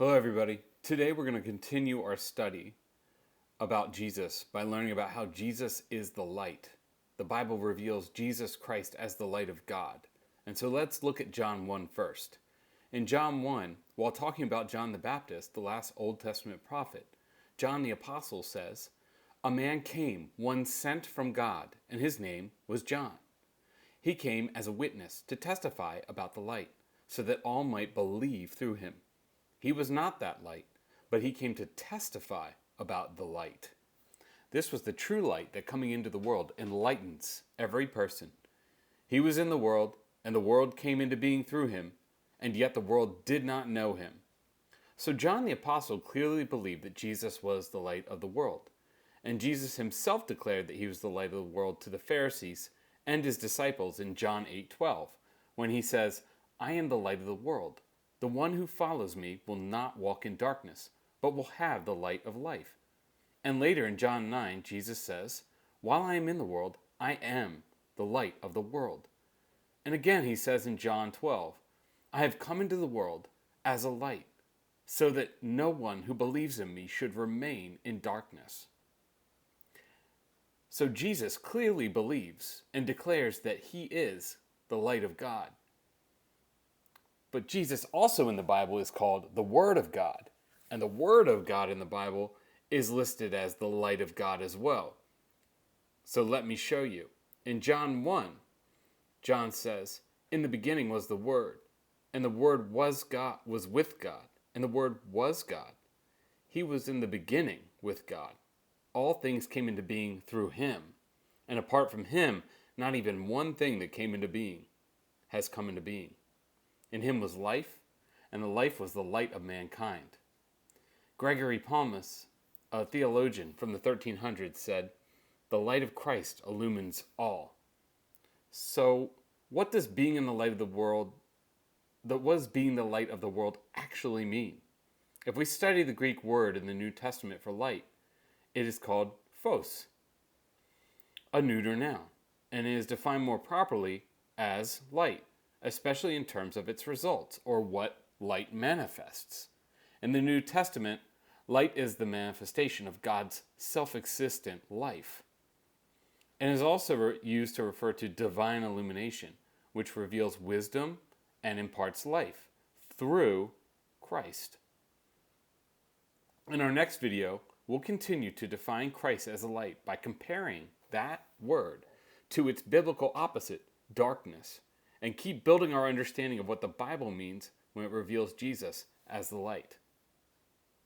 Hello, everybody. Today we're going to continue our study about Jesus by learning about how Jesus is the light. The Bible reveals Jesus Christ as the light of God. And so let's look at John 1 first. In John 1, while talking about John the Baptist, the last Old Testament prophet, John the Apostle says, "A man came, one sent from God, and his name was John. He came as a witness to testify about the light, so that all might believe through him. He was not that light, but he came to testify about the light." This was the true light that coming into the world enlightens every person. He was in the world, and the world came into being through him, and yet the world did not know him. So John the Apostle clearly believed that Jesus was the light of the world. And Jesus himself declared that he was the light of the world to the Pharisees and his disciples in John 8:12, when he says, "I am the light of the world. The one who follows me will not walk in darkness, but will have the light of life." And later in John 9, Jesus says, "While I am in the world, I am the light of the world." And again he says in John 12, "I have come into the world as a light, so that no one who believes in me should remain in darkness." So Jesus clearly believes and declares that he is the light of God. But Jesus also in the Bible is called the Word of God. And the Word of God in the Bible is listed as the light of God as well. So let me show you. In John 1, John says, "In the beginning was the Word, and the Word was with God, and the Word was God. He was in the beginning with God. All things came into being through him, and apart from him, not even one thing that came into being has come into being. In him was life, and the life was the light of mankind." Gregory Palamas, a theologian from the 1300s, said, "The light of Christ illumines all." So, what does being in the light of the world, what does being the light of the world actually mean? If we study the Greek word in the New Testament for light, it is called phos, a neuter noun, and it is defined more properly as light, especially in terms of its results, or what light manifests. In the New Testament, light is the manifestation of God's self-existent life, and is also used to refer to divine illumination, which reveals wisdom and imparts life through Christ. In our next video, we'll continue to define Christ as a light by comparing that word to its biblical opposite, darkness, and keep building our understanding of what the Bible means when it reveals Jesus as the light.